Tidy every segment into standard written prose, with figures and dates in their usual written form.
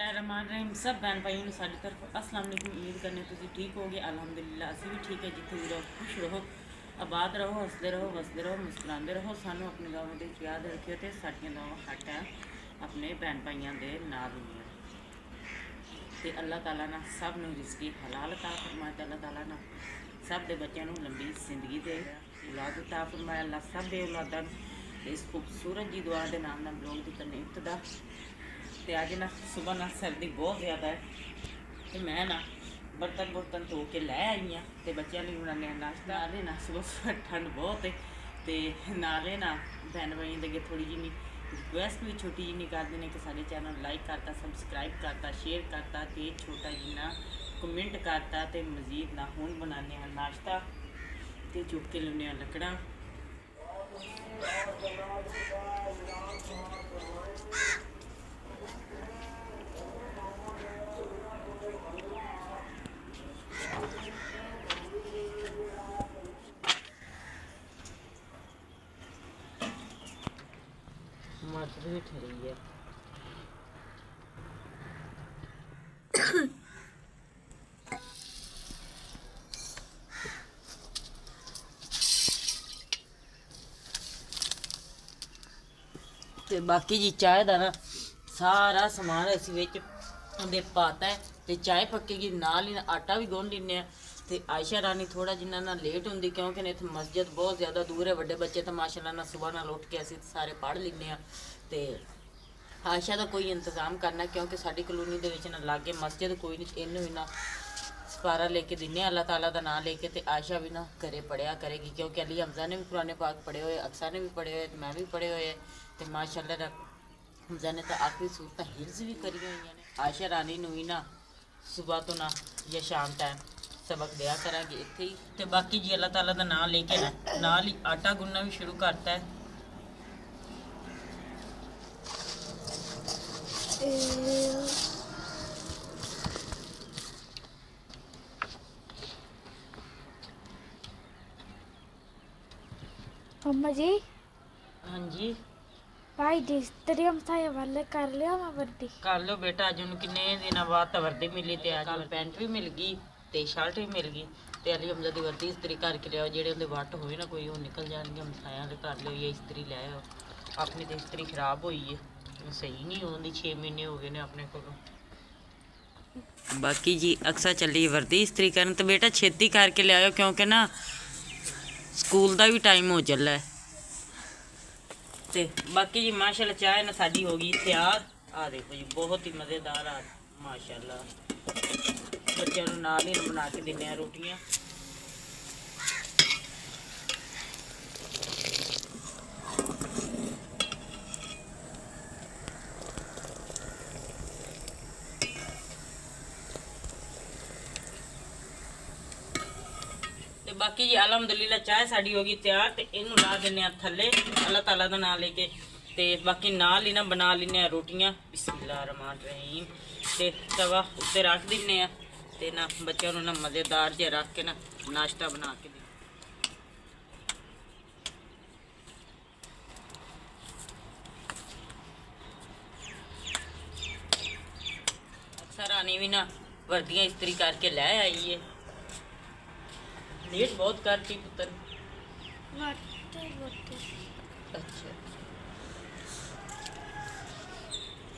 बिस्मिल्लाहिर्रहमानिर्रहीम। सब बहन भाइयों ने सारी तरफ अस्सलाम वालेकुम। उम्मीद करने तुसीं ठीक हो गए। अल्हम्दुलिल्लाह असीं भी ठीक है। जिथे भी रहो खुश रहो, आबाद रहो, हसते रहो, वसते रहो, मुस्कुराते रहो। सानू अपनी दुआवां दे याद रखियो ते साडियां दुआवां हर टाइम अपने बहन भाइयों के नाल होंदियां ते अल्लाह ताला ना सब नूं रिज़्क़ी हलाल अता फरमाए ते अल्लाह ताला ना सब दे बच्चों नूं लंबी जिंदगी दे, औलाद अता फरमाए। अल्लाह सब दे औलादां इस खूबसूरत जी दुआ के नाम ब्लॉग की करनी इब्तदा। तो अज ना सुबह ना सर्दी बहुत ज़्यादा है तो मैं ना बर्तन बुर्तन धो के लै आई हाँ तो बच्चों लिए बनाने नाश्ता। नाले ना सुबह सुबह ठंड बहुत है तो नाले ना बहन भाई अगे थोड़ी जी रिक्वेस्ट भी छोटी जी कर देने कि सारे चैनल लाइक करता, सबसक्राइब करता, शेयर करता तो छोटा जिन्ना कमेंट करता तो मजीद ना हूँ बनाने नाश्ता तो चुप के लाने लकड़ा। मटर भी ठरी है। ते बाकी जी चाय का ना सारा समान इस पाता है तो चाय पकेगी नाल ही आटा भी गुन लें। तो आयशा रानी थोड़ा जिन्ना ना लेट होंगी क्योंकि इतने मस्जिद बहुत ज़्यादा दूर है। बड़े बच्चे तो माशाल्लाह ना सुबह ना उठ के असीं सारे पढ़ लें। तो आयशा का कोई इंतज़ाम करना क्योंकि साड़ी कलोनी के ना लागे मस्जिद कोई नहीं। इनू भी ना सपारा लेके दिने अल्लाह ताला का नाम लेके। तो आयशा भी ना घरे पढ़िया करेगी क्योंकि अली हमजा ने भी कुरान पाक पढ़े हुए, अक्सा ने भी पढ़े हुए, मैं भी पढ़े हुए। तो माशाल्लाह हमजा ने तो आखिरी सूरत हिल्स भी करी हुई ने। आयशा रानी भी ना सुबह तो ना या शाम टाइम सबक दिया करा इत्थे ही। तो बाकी जी अल्लाह ताला का नाम लेके ना नाल ही आटा गुनना भी शुरू करता है। मम्मा जी। हाँ जी भाई डिस्ट्री हमसाए वाले कर लिया मैं वर्दी कर लो बेटा। अज उन्होंने किन्ने दिन बाद तो वर्दी मिली तो अज पैंट भी मिल गई तो शर्ट भी मिल गई। तो अली हमजा की वर्दी इस्त्री करके लिया जेडे उनके वट होए ना कोई वो निकल जाएंगे हमसाया के कर लो या इस्त्री लै आओ। अपनी तो इस्त्री खराब हुई है सही नहीं होती 6 महीने हो गए ने अपने को। बाकी जी अक्सर चली वर्दी इस्त्री करन तो बेटा छेती करके लियाओ क्योंकि ना स्कूल का भी टाइम हो चला है। तो बाकी जी माशाल्लाह चाय ना साड़ी हो गई तैयार। आ देखो जी बहुत ही मज़ेदार आ माशाल्लाह। बच्चों को नाल ही बना के देने रोटियां। बाकी जी अलहमदुलिल्लाह चाय साड़ी होगी तैयार। तो इनू ला देने थले अल्लाह ताला का नाम लेके। तो बाकी नाल ही ना बना लें रोटियां। बिस्मिल्लाहिर्रहमानिर्रहीम। तो तवा उत्ते रख देने तो ना बच्चों को ना मज़ेदार जे रख के ना नाश्ता बना के दें। अक्सर आनी भी ना वर्दियाँ इस्त्री करके लै आई है। लेट बहुत करती पुत्र। अच्छा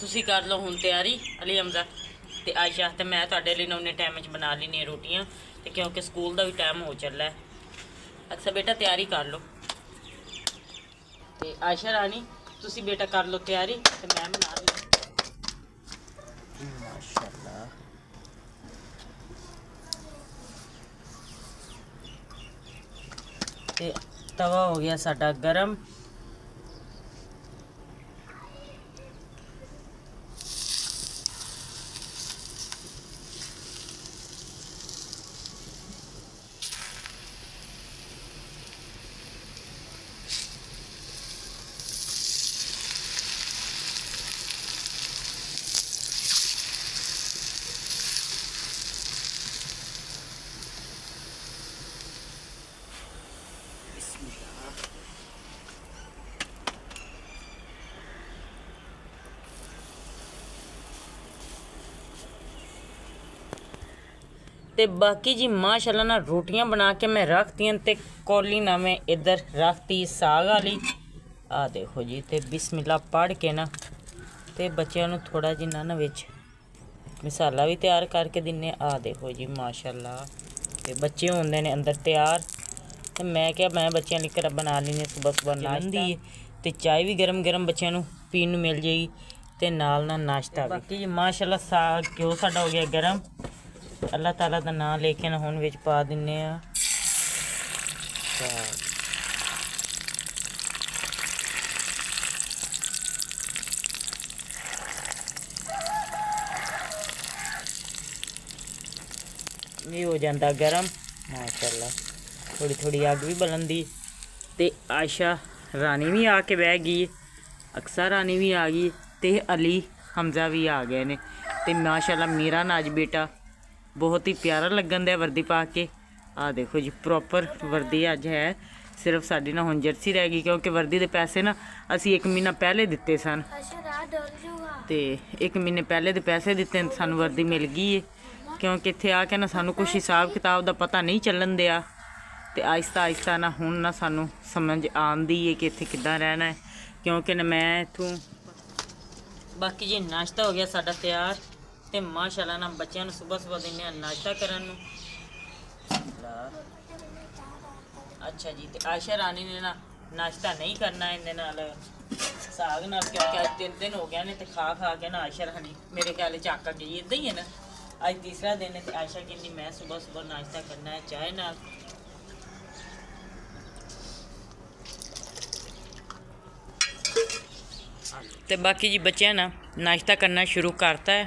तुसी कर लो हुण तैयारी अली हमजा ते आयशा ते मैं तुहाडे लई उन्ने टाइम च बना लेनी रोटियां ते क्योंकि स्कूल का भी टाइम हो चला है। अच्छा बेटा तैयारी कर लो। ते आयशा रानी तुसी बेटा कर लो तैयारी ते मैं बना ली। माशाल्लाह ते तवा हो गया साडा गरम। ਤੇ ਬਾਕੀ ਜੀ ਮਾਸ਼ਾਅੱਲਾ ਨਾ ਰੋਟੀਆਂ ਬਣਾ ਕੇ ਮੈਂ ਰੱਖਤੀਆਂ ਤੇ ਕੌਲੀ ਨਾ ਮੈਂ ਇੱਧਰ ਰੱਖਤੀ ਸਾਗ ਵਾਲੀ। ਆ ਦੇਖੋ ਜੀ, ਤੇ ਬਿਸਮਿਲ੍ਲਾ ਪੜ੍ਹ ਕੇ ਨਾ ਤੇ ਬੱਚਿਆਂ ਨੂੰ ਥੋੜਾ ਜਿਹਾ ਨਾ ਵਿੱਚ ਮਸਾਲਾ ਵੀ ਤਿਆਰ ਕਰਕੇ ਦਿੰਨੇ। ਆ ਦੇਖੋ ਜੀ ਮਾਸ਼ਾਅੱਲਾ, ਤੇ ਬੱਚੇ ਹੁੰਦੇ ਨੇ ਅੰਦਰ ਤਿਆਰ। ਤੇ ਮੈਂ ਕਿਹਾ ਮੈਂ ਬੱਚਿਆਂ ਲਈ ਕਰ ਬਣਾ ਲੈਂਦੇ ਸੁਬਹ ਨਾਸ਼ਤਾ, ਤੇ ਚਾਹ ਵੀ ਗਰਮ ਗਰਮ ਬੱਚਿਆਂ ਨੂੰ ਪੀਣ ਨੂੰ ਮਿਲ ਜਾਏਗੀ ਤੇ ਨਾਲ ਨਾਲ ਨਾਸ਼ਤਾ। ਬਾਕੀ ਜੀ ਮਾਸ਼ਾਅੱਲਾ ਸਾਗ ਘਿਓ ਸਾਡਾ ਹੋ ਗਿਆ ਗਰਮ। ਅੱਲਾਹ ਤਾਲਾ ਦਾ ਨਾਮ ਲੈ ਕੇ ਨਾ ਹੁਣ ਵਿੱਚ ਪਾ ਦਿੰਨੇ ਆ ਸਾਗ। ਇਹ ਹੋ ਜਾਂਦਾ ਗਰਮ ਮਾਸ਼ਾਅੱਲਾ। थोड़ी थोड़ी अग भी बलन दी। ते आयशा रानी भी आके बह गई, अक्सा रानी भी आ गई, ते अली हमजा भी आ गए ने। ते माशाअल्लाह मेरा ना अज बेटा बहुत ही प्यारा लगन दिया वर्दी पा के। आ देखो जी प्रॉपर वर्दी अज है। सिर्फ साडी ना हुण जर्सी रह गई, क्योंकि वर्दी के पैसे ना असी 1 महीना पहले दिते सन। ते 1 महीने पहले दे पैसे दिते, सानू वर्दी मिल गई है। क्योंकि इत्थे आके ना सानू कुछ हिसाब किताब का पता नहीं चलन दिया। तो आहिस्ता आहिस्ता ना हुण ना सानू समझ आंदी है कि इत्थे किद्दां रहना है, क्योंकि ना मैं इत्थों। बाकी जी नाश्ता हो गया साडा तैयार। ते माशाअल्लाह ना बच्चों नूं सुबह सुबह दिन्ने नाश्ता करन नूं। अच्छा जी, ते आयशा रानी ने ना नाश्ता नहीं करना इहदे नाल साग नाल, क्योंकि अज 3 दिन हो गए ने ते खा खा के ना आयशा रानी मेरे ख्याल च आका गई। इदां ही है ना, अज तीसरा दिन है। ते आयशा कहती मैं सुबह सुबह नाश्ता करना है चाय नाल। तो बाकी जी बच्चे ना नाश्ता करना शुरू करता है।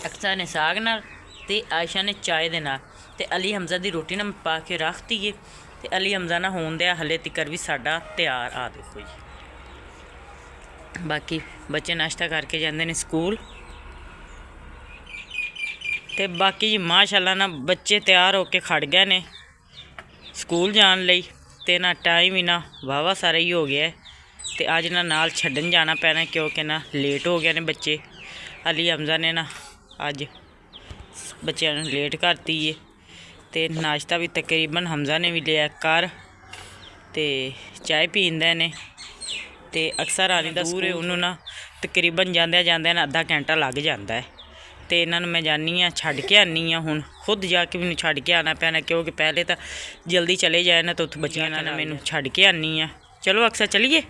अक्सा ने साग नाल ते आयशा ने चाय दे नाल। ते अली हमजा दी रोटी ना पा के रखती है। ते अली हमजा ना होन दिया हले तिकर भी साडा तैयार। आ देखो जी, बाकी बच्चे नाश्ता करके जाते हैं स्कूल। ते बाकी जी माशाअल्लाह ना बच्चे तैयार होके खड़ गए ने स्कूल जान लई। ते ना टाइम ही ना वाहवा सारा ही हो गया है। ते अज ना नाल छड्डन जाना पैना, क्योंकि ना लेट हो गए ने बच्चे। अली हमजा ने ना अज बच्चों ने लेट करती है। ते नाश्ता भी तकरीबन हमजा ने भी लिया कर ते चाय पींदे ने। ते अक्सर रानी दा दूर है, उन्होंने ना तकरीबन जांदे जांदे ना आधा घंटा लग जाता है। तो इन्होंने मैं जानी हाँ छड़ के आनी हाँ, हुण खुद जाके मैनूं छड़ के आना पैना, क्योंकि पहले तो जल्दी चले जाए ना तो उत्थे बच्चियां नाल मैनूं छड़ के आनी हाँ। चलो अक्सर चलिए।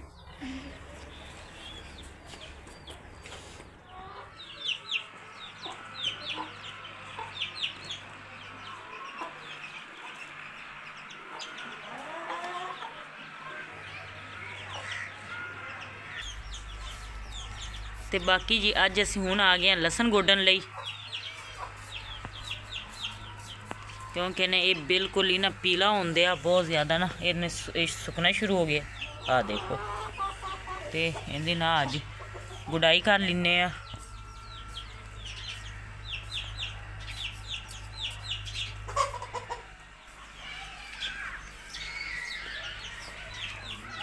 ते बाकी जी अज असीं हुण आ गए लसन गोडन लई, क्योंकि ने ये बिल्कुल ही ना पीला होंदे आ बहुत ज़्यादा ना, इन्हें सुकना शुरू हो गया। आ देखो, ते इहदी ना अज गुडाई कर लैने आ।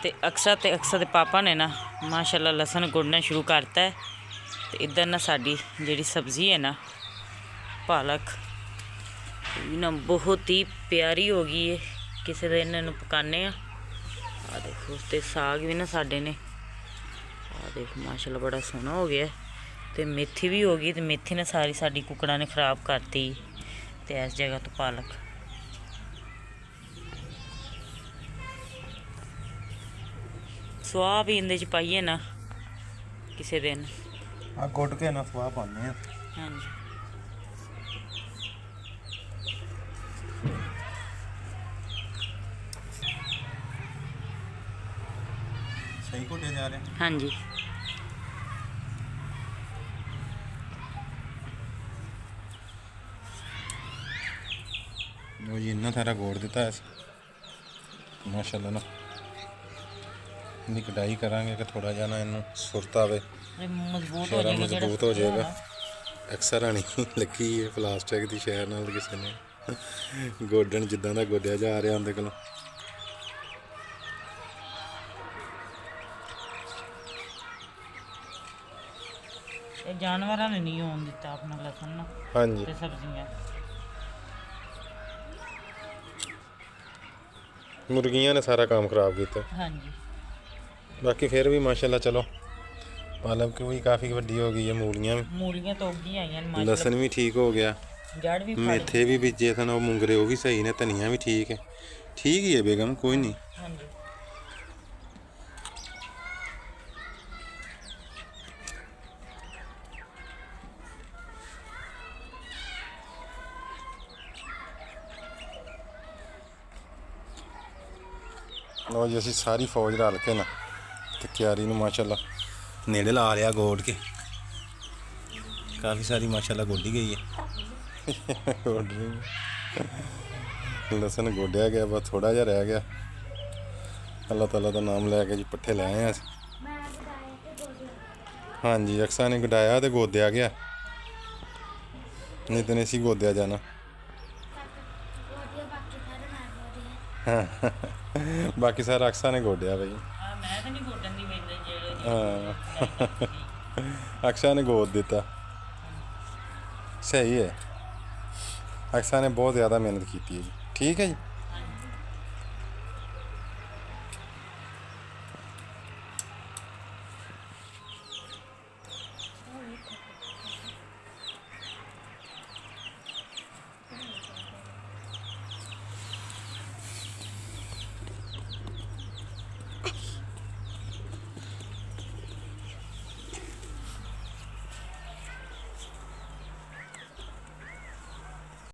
ते अक्सा दे पापा ने ना माशाअल्लाह लसन गुड़ना शुरू करता है। तो इधर ना साड़ी जिहड़ी सब्ज़ी है ना पालक ना बहुत ही प्यारी हो गई है। किसी दिन इन्हूं पकाने आ देखो। तो साग भी ना साडे ने आ देखो माशाअल्लाह बड़ा सोहना हो गया। तो मेथी भी हो गई, तो मेथी ने सारी साड़ी कुकड़ा ने खराब करती। तो इस जगह तो पालक स्वाह भी इंदे च पाइए ना किसी दिन गुड के ना स्वाह पाने। हाँ जी, सही घुटे जा रहे। हाँ जी। वो जी इन्ना सारा गोड़ दिता है माशाअल्लाह ना। इनकी कटाई करांगे कि थोड़ा जा ना इन्हू सुरत आवे, मजबूत शेरा मजबूत हो जाएगा। अक्सर आनी लगी है प्लास्टिक की शहर नाल किसी ने गोडन जिद्दां दा गोडिया जा रहा उनके कोलों। ਇਹ ਜਾਨਵਰਾਂ ਨੇ ਨਹੀਂ ਆਉਣ ਦਿੱਤਾ ਆਪਣਾ ਲਸਣ ਨਾ ਹਾਂਜੀ ਤੇ ਸਬਜ਼ੀਆਂ। ਮੁਰਗੀਆਂ ਨੇ ਸਾਰਾ ਕੰਮ ਖਰਾਬ ਕੀਤਾ। ਹਾਂਜੀ ਬਾਕੀ ਫਿਰ ਵੀ ਮਾਸ਼ਾਅੱਲਾ ਚਲੋ ਪਾਲਕ ਵੀ ਕਾਫੀ ਵੱਡੀ ਹੋ ਗਈ ਹੈ, ਮੂਲੀਆਂ ਵੀ, ਮੂਲੀਆਂ ਤੋਂ ਉੱਗੀਆਂ ਆਈਆਂ ਨੇ ਲਸਣ ਵੀ ਠੀਕ ਹੋ ਗਿਆ, ਜੜ ਵੀ ਫੜ ਮੇਥੇ ਵੀ ਬੀਜੇ ਸਨ ਉਹ ਮੁੰਗਰੇ ਉਹ ਵੀ ਸਹੀ ਨੇ, ਧਨੀਆ ਵੀ ਠੀਕ ਹੈ। ਠੀਕ ਹੀ ਹੈ ਬੇਗਮ, ਕੋਈ ਨਹੀਂ। ਹਾਂਜੀ ਲਓ ਜੀ ਅਸੀਂ ਸਾਰੀ ਫੌਜ ਰਲ ਕੇ ਨਾ ਤੇ ਕਿਆਰੀ ਨੂੰ ਮਾਸ਼ਾਅੱਲਾ ਨੇੜੇ ਲਾ ਲਿਆ ਗੋਡ ਕੇ। ਕਾਫੀ ਸਾਰੀ ਮਾਸ਼ਾਅੱਲਾ ਗੋਡੀ ਗਈ ਹੈ। ਗੋਡ ਰਹੀ ਲਸਣ ਗੋਡਿਆ ਗਿਆ, ਬਸ ਥੋੜਾ ਜਿਹਾ ਰਹਿ ਗਿਆ। ਅੱਲਾਹ ਤਾਲਾ ਦਾ ਨਾਮ ਲੈ ਕੇ ਜੀ ਪੱਠੇ ਲੈ ਆਏ ਅਸੀਂ। ਮੈਂ ਗਦਾਇਆ ਤੇ ਗੋਡਿਆ ਹਾਂਜੀ ਅਕਸਾ ਨੇ ਗਡਾਇਆ ਤੇ ਗੋਦਿਆ ਗਿਆ, ਨਹੀਂ ਤਾਂ ਨਹੀਂ ਸੀ ਗੋਦਿਆ ਜਾਣਾ। ਗੋਡਿਆ ਬਾਕੀ ਸਾਰੇ ਨਾਲ ਗੋਡਿਆ। ਬਾਕੀ ਸਾਰਾ ਅਕਸਾ ਨੇ ਗੋਡਿਆ ਬਈ। ਮੈਂ ਤਾਂ ਨਹੀਂ ਗੋਡਣ ਦੀ ਵੇਲੇ ਜਿਹੜੇ ਹਾਂ ਅਕਸ਼ਾ ਨੇ ਗੋਦ ਦਿੱਤਾ। ਸਹੀ ਹੈ, ਅਕਸ਼ਾ ਨੇ ਬਹੁਤ ਜ਼ਿਆਦਾ ਮਿਹਨਤ ਕੀਤੀ ਹੈ ਜੀ। ਠੀਕ ਹੈ ਜੀ।